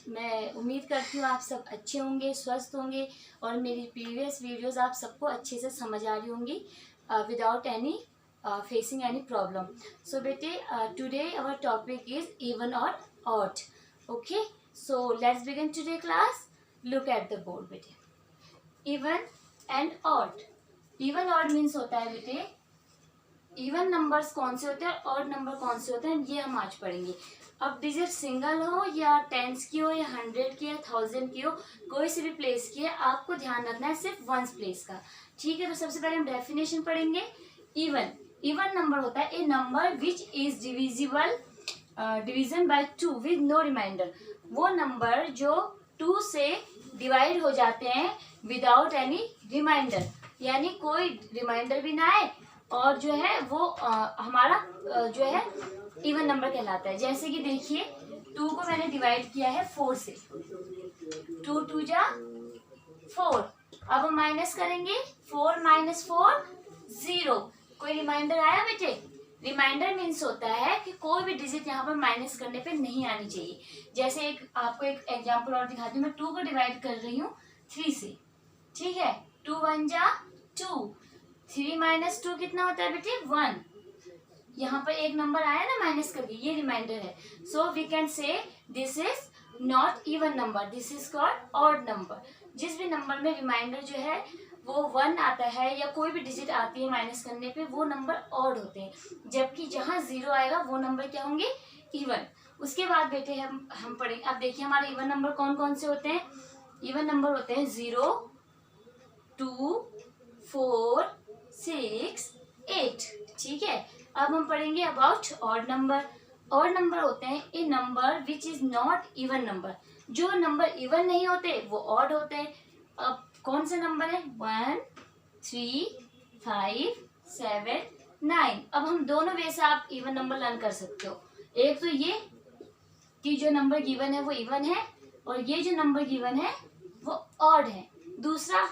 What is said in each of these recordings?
मैं उम्मीद करती हूँ आप सब अच्छे होंगे, स्वस्थ होंगे और मेरी प्रीवियस वीडियोस आप सबको अच्छे से समझ आ रही होंगी without any facing any problem. So बेटे, today our topic is even और odd. Okay, so let's begin today class. Look at the board बेटे। Even and odd. Even odd means होता है बेटे, इवन नंबर्स कौन से होते हैं और ऑड नंबर कौन से होते हैं, ये हम आज पढ़ेंगे। अब डिजिट सिंगल हो या टेंस की हो या 100 की या 1000 की हो, कोई से भी प्लेस की है, आपको ध्यान रखना है सिर्फ वंस प्लेस का। ठीक है, तो सबसे पहले हम डेफिनेशन पढ़ेंगे। इवन, इवन नंबर होता है a number which is divisible division by 2 with no reminder. वो नंबर जो 2 से डिवाइड हो जाते हैं विदाउट एनी रिमाइंडर, यानी कोई रिमाइंडर भी ना आए और जो है वो हमारा जो है इवन नंबर कहलाता है। जैसे कि देखिए, 2 को मैंने डिवाइड किया है 4 से, 2 2 जा 4। अब हम माइनस करेंगे, 4 माइनस 4 0। कोई रिमाइंडर आया बेटे? रिमाइंडर मीन्स होता है कि कोई भी डिजिट यहाँ पर माइनस करने पे नहीं आनी चाहिए। जैसे आपको एक एग्जांपल और दिखाती हूँ। मैं 2 को डिवाइड कर रही हूँ 3 से। ठीक है, 2 1 जा 2, 3 माइनस 2 कितना होता है बेटे? 1। यहाँ पर एक नंबर आया ना माइनस करके, ये रिमाइंडर है। So we can say this is not even number, this is called odd number. जिस भी नंबर में रिमाइंडर जो है वो 1 आता है या कोई भी डिजिट आती है माइनस करने पे, वो नंबर ऑड होते हैं। जबकि जहाँ 0 आएगा वो नंबर क्या होंगे? इवन। उसके बाद बेटे हम पढ़ेंगे। अब देखिए हमारे इवन नंबर कौन कौन से होते हैं। इवन नंबर होते हैं 0 2 4 6 8। ठीक है, अब हम पढ़ेंगे about odd number. Odd number होते हैं a number which is not even number. जो नंबर इवन नहीं होते वो ऑड होते हैं। अब कौन से नंबर है? 1 3 5 7 9। अब हम दोनों वे से आप इवन नंबर लर्न कर सकते हो। एक तो ये कि जो नंबर गिवन है वो इवन है और ये जो नंबर गिवन है वो ऑड है। दूसरा,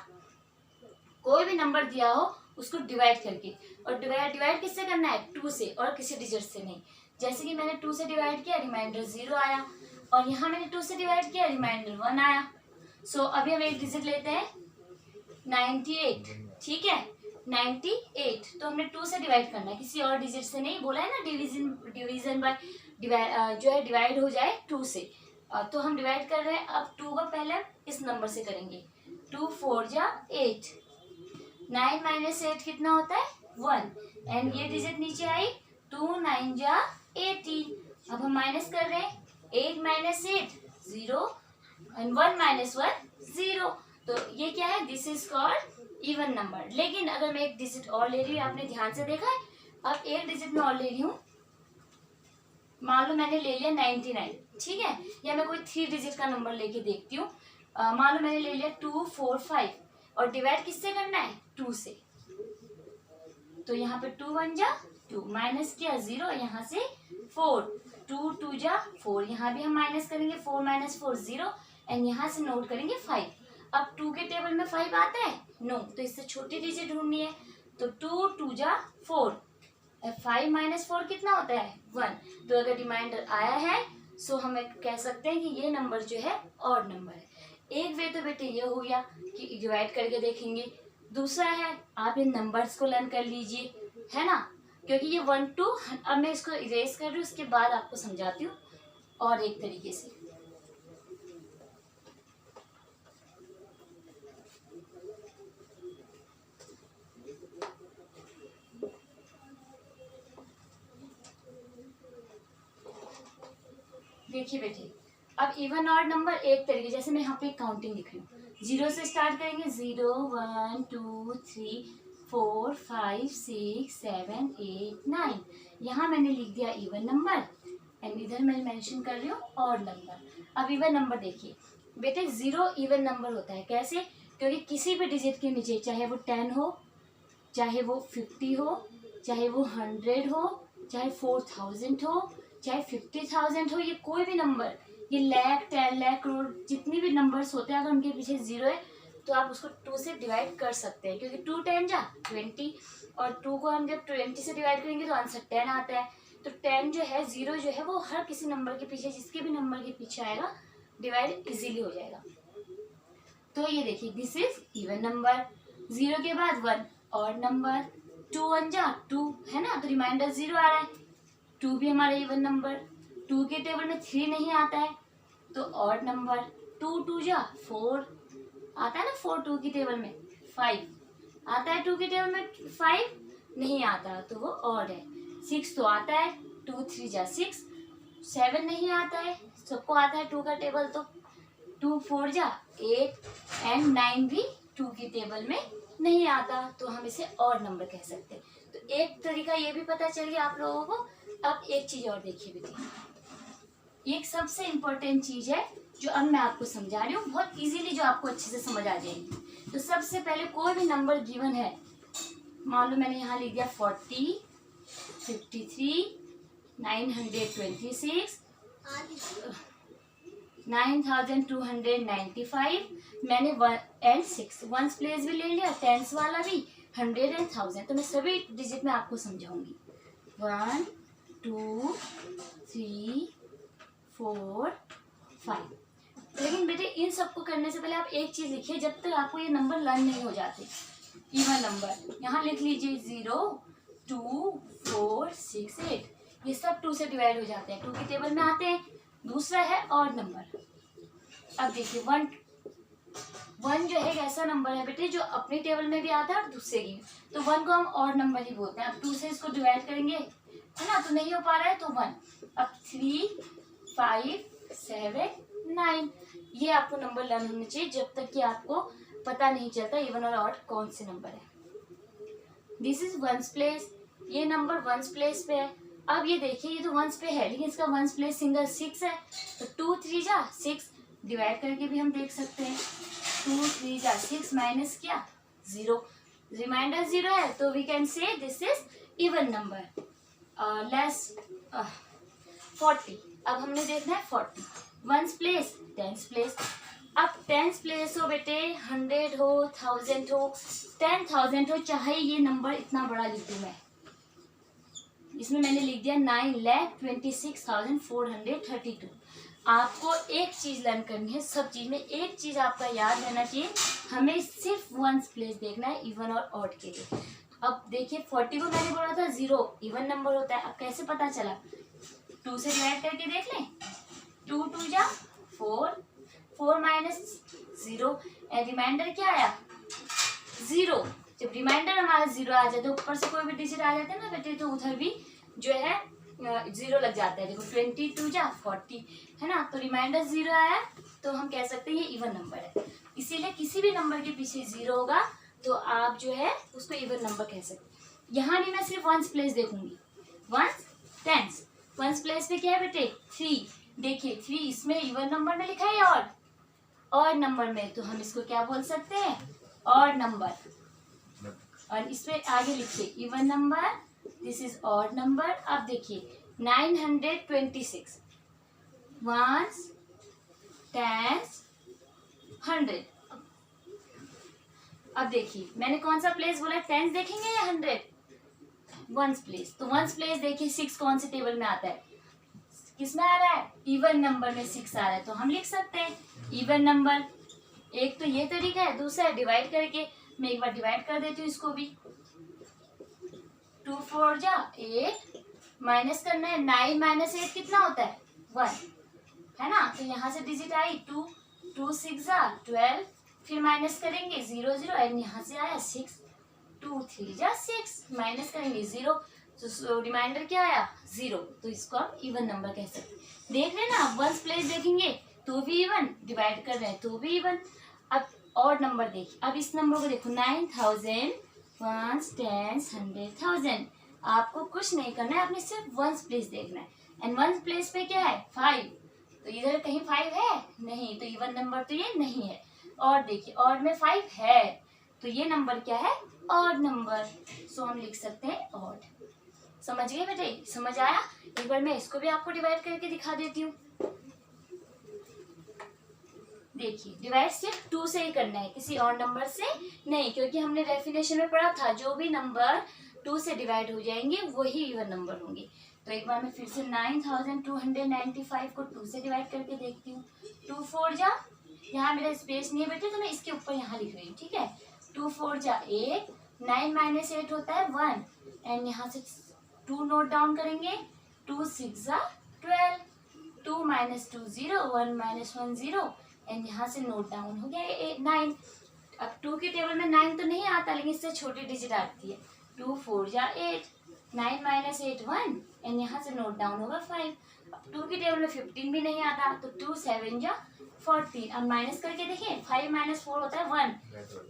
कोई भी नंबर दिया हो उसको डिवाइड करके, और डिवाइड किससे करना है? 2 से और किसी डिजिट से नहीं। जैसे कि मैंने 2 से डिवाइड किया, रिमाइंडर 0 आया, और यहाँ मैंने 2 से डिवाइड किया, रिमाइंडर 1 आया। सो अभी हम एक डिजिट लेते हैं 98। ठीक है, 98। तो हमने 2 से डिवाइड करना है, किसी और डिजिट से नहीं। बोला है ना डिवीजन बाय जो है डिवाइड हो जाए 2 से। तो हम डिवाइड कर रहे हैं। अब 2 का पहले इस नंबर से करेंगे, 2 4 जा 8। 9 माइनस 8 कितना होता है? 1। एंड ये डिजिट नीचे आई, 2 9 जा 18। अब हम माइनस कर रहे हैं, 8 माइनस 8 0 एंड 1 माइनस 1 0। तो ये क्या है? This is called even number. लेकिन अगर मैं एक डिजिट और ले रही हूँ, आपने ध्यान से देखा है। अब एक डिजिट में और ले रही हूँ, मान लो मैंने ले लिया 99। ठीक है, या मैं कोई 3 डिजिट का नंबर लेके देखती हूँ। मान लो मैंने ले लिया 2 4 5 और डिवाइड किससे करना है? 2 से। तो यहाँ पे 2 1 जा 2, माइनस किया 0, यहाँ से 4, 2 2 जा 4। यहाँ भी हम माइनस करेंगे, 4 माइनस 4 0, एंड यहाँ से नोट करेंगे 5। अब 2 के टेबल में 5 आता है? नो, तो इससे छोटी डिजिट ढूंढनी है। तो 2 2 जा 4, 5 माइनस 4 कितना होता है? 1। तो अगर रिमाइंडर आया है सो हम कह सकते हैं कि ये नंबर जो है ऑड नंबर है। एक वे तो बेटे ये हो गया कि डिवाइड करके देखेंगे। दूसरा है, आप इन नंबर्स को लर्न कर लीजिए, है ना, क्योंकि ये 1 2। अब मैं इसको इरेज कर रही हूँ, उसके बाद आपको समझाती हूँ और एक तरीके से। देखिए बेटे, अब इवन ऑड नंबर एक तरीके, जैसे मैं यहाँ पे काउंटिंग लिख रही हूँ, 0 से स्टार्ट करेंगे, 0 1 2 3 4 5 6 7 8 9। यहाँ मैंने लिख दिया इवन नंबर एंड इधर मैं मेंशन कर रही हूँ ऑड नंबर। अब इवन नंबर देखिए बेटे, 0 इवन नंबर होता है। कैसे? क्योंकि किसी भी डिजिट के नीचे, चाहे वो 10 हो, चाहे वो 50 हो, चाहे वो 100 हो, चाहे 4000 हो, चाहे 50,000 हो, ये कोई भी नंबर, ये लाख 10 लाख करोड़ जितनी भी नंबर्स होते हैं, अगर उनके पीछे 0 है तो आप उसको 2 से डिवाइड कर सकते हैं। क्योंकि 2 10 जा 20, और 2 को हम जब 20 से डिवाइड करेंगे तो आंसर 10 आता है। तो 10 जो है, 0 जो है, वो हर किसी नंबर के पीछे, जिसके भी नंबर के पीछे आएगा डिवाइड इजीली हो जाएगा। तो ये देखिए दिस इज इवन नंबर, 0 के बाद 1 ऑड नंबर, 2 1 जा 2 है ना, तो रिमाइंडर 0 आ रहा है, 2 भी हमारा इवन नंबर, 2 के टेबल में 3 नहीं आता है तो ऑड नंबर, 2 2 जा 4 आता है ना, 4 2 की टेबल में, 5 आता है 2 की टेबल में, 5 नहीं आता तो वो ऑड है, 6 तो आता है, 2 3 जा 6, 7 नहीं आता है, सबको आता है 2 का टेबल तो 2 4 जा 8 एंड 9 भी 2 की टेबल में नहीं आता तो हम इसे ऑड नंबर कह सकते हैं। तो एक तरीका ये भी पता चल गया आप लोगों को। अब एक चीज और देखिए बेटी, एक सबसे इम्पोर्टेंट चीज है जो अब मैं आपको समझा रही हूँ, बहुत इजीली जो आपको अच्छे से समझ आ जाएगी। तो सबसे पहले कोई भी नंबर गिवन है, मान लो मैंने यहाँ लिख दिया 40 53 926 9295, मैंने 1 and 6 वंस प्लेस भी ले लिया, टेंस वाला भी, 100 and 1000, तो मैं सभी डिजिट में आपको समझाऊंगी, 1 2 3 4 5। लेकिन बेटे इन सबको करने से पहले आप एक चीज लिखिए, जब तक आपको ये नंबर लर्न नहीं हो जाते, इवन नंबर यहाँ लिख लीजिए 0 2 4 6 8, ये सब 2 से डिवाइड हो जाते हैं, 2 की टेबल में आते हैं। दूसरा है ऑड नंबर। अब देखिए 1 जो है एक ऐसा नंबर है बेटे जो अपनी टेबल में भी आता है और दूसरे की, तो 1 को हम ऑड नंबर ही बोलते हैं। अब 2 से इसको डिवाइड करेंगे है ना, तो नहीं हो पा रहा है तो 1। अब 3 5 7 9, ये आपको नंबर लर्न होने चाहिए जब तक कि आपको पता नहीं चलता इवन और ऑड कौन से नंबर है। दिस इज वंस प्लेस, ये नंबर वंस प्लेस पे है। अब ये देखिए ये तो वंस पे है लेकिन इसका वंस प्लेस सिंगल 6 है, तो 2 3 जा 6 डिवाइड करके भी हम देख सकते हैं, 2 3 जा 6 माइनस क्या 0, रिमाइंडर 0 है तो we can say this is even number. Less 40, अब हमने देखना है 40 वंस प्लेस टेंस प्लेस। अब टेंस प्लेस हो बेटे, 100 हो 1000 हो 10,000 हो, चाहे ये नंबर इतना बड़ा लिख दूं मैं, इसमें मैंने लिख दिया 9,26,432। आपको एक चीज लर्न करनी है, सब चीज में एक चीज आपका याद रहना चाहिए, हमें सिर्फ वंस प्लेस देखना है इवन और ऑड के लिए। अब देखिए 40 को मैंने बोला था 0 इवन नंबर होता है, अब कैसे पता चला, 2 से डिवाइड करके देख लें, 2 2 जा 4 4 माइनस 0 एंड रिमाइंडर क्या आया 0। जब रिमाइंडर हमारा 0 आ जाए तो ऊपर से कोई भी डिजिट आ जाते हैं ना बेटे, तो उधर भी जो है 0 लग जाता है। देखो 22 जा 40 है ना, तो रिमाइंडर 0 आया तो हम कह सकते हैं ये इवन नंबर है। इसीलिए किसी भी नंबर के पीछे 0 होगा तो आप जो है उसको इवन नंबर कह सकते हैं। यहाँ भी मैं सिर्फ वंस प्लेस देखूंगी, वंस टेंस, वंस प्लेस पे क्या है बेटे 3, देखिए 3 इसमें इवन नंबर में लिखा है और नंबर में, तो हम इसको क्या बोल सकते हैं ऑड नंबर। और इसमें आगे लिखिए even number, this is odd number. अब देखिए 926 वंस टेंस 100। अब देखिए मैंने कौन सा प्लेस बोला, टेंस देखेंगे या 100 वंस प्लेस, तो वंस प्लेस देखिए 6 कौन से टेबल में आता है, किसमें आ रहा है इवन नंबर में 6 आ रहा है, तो हम लिख सकते हैं इवन नंबर। एक तो ये तरीका है, दूसरा है डिवाइड करके, मैं एक बार डिवाइड कर देती हूँ इसको भी, 2 4 जा 8 माइनस करना है, 9 माइनस 8 कितना होता है 1 है ना, तो यहाँ से डिजिट आई 2 2 6 जा 12, फिर माइनस करेंगे 0 0 एंड यहाँ से आया 6, 2 3 जा 6 माइनस करेंगे 0, तो रिमाइंडर क्या आया 0, तो इसको हम इवन नंबर कह सकते हैं। देख रहे हैं ना, वंस प्लेस देखेंगे तो भी इवन, डिवाइड कर रहे हैं तो भी इवन। अब ऑड नंबर देखिए, अब इस नंबर को देखो 9,000 वंस टेंस 100,000, आपको कुछ नहीं करना है, आपने सिर्फ वंस प्लेस देखना है। एंड वंस प्लेस पे क्या है 5, तो इधर कहीं 5 है नहीं, तो इवन नंबर तो ये नहीं है। और देखिए ऑड में 5 है तो ये नंबर क्या है ऑड नंबर, सो हम लिख सकते हैं ऑड। समझ गए बेटे, समझ आया। एक बार मैं इसको भी आपको डिवाइड करके दिखा देती हूँ। देखिए डिवाइड सिर्फ 2 से ही करना है, किसी और नंबर से नहीं, क्योंकि हमने डेफिनेशन में पढ़ा था जो भी नंबर 2 से डिवाइड हो जाएंगे वही इवन नंबर होंगे। तो एक बार मैं फिर से 9295 को 2 से डिवाइड करके देखती हूँ। 2 4 जा, यहाँ मेरा स्पेस नहीं है बेटे तो मैं इसके ऊपर यहाँ लिख रही हूँ, ठीक है। 2 4 जा 8, 9 माइनस 8 होता है 1, एंड यहाँ से 2 नोट डाउन करेंगे। 2 6 जा 12, 2 माइनस 2 0, 1 माइनस 1 0, एंड यहाँ से नोट डाउन हो गया 9। अब 2 के टेबल में 9 तो नहीं आता, लेकिन इससे छोटी डिजिट आती है। 2 4 जा 8, 9 माइनस 8 1, एंड यहाँ से नोट डाउन होगा 5। अब 2 के टेबल में 15 भी नहीं आता, तो 2 7 जा 14। अब माइनस करके देखिए, 5 माइनस 4 होता है 1,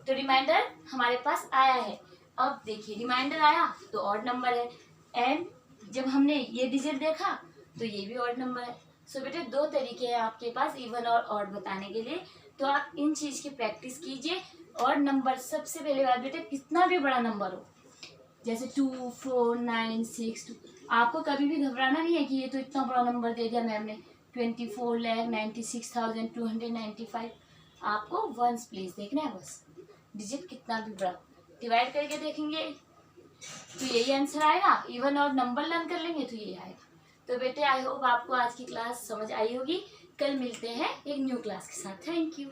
तो रिमाइंडर हमारे पास आया है। अब देखिए रिमाइंडर आया तो ऑड नंबर है, एंड जब हमने ये डिजिट देखा तो ये भी ऑड नंबर है। सो बेटे 2 तरीके हैं आपके पास इवन और ऑड बताने के लिए, तो आप इन चीज़ की प्रैक्टिस कीजिए। ऑड नंबर सबसे पहले बात बेटे, कितना भी बड़ा नंबर हो, जैसे 2 4 9 6 2, आपको कभी भी घबराना नहीं है कि ये तो इतना बड़ा नंबर दे दिया मैम ने, 24,96,295। आपको वंस प्लेस देखना है बस, डिजिट कितना भी बड़ा। डिवाइड करके देखेंगे तो यही आंसर आएगा, इवन और नंबर लर्न कर लेंगे तो यही आएगा। तो बेटे आई होप आपको आज की क्लास समझ आई होगी। कल मिलते हैं एक न्यू क्लास के साथ। Thank you.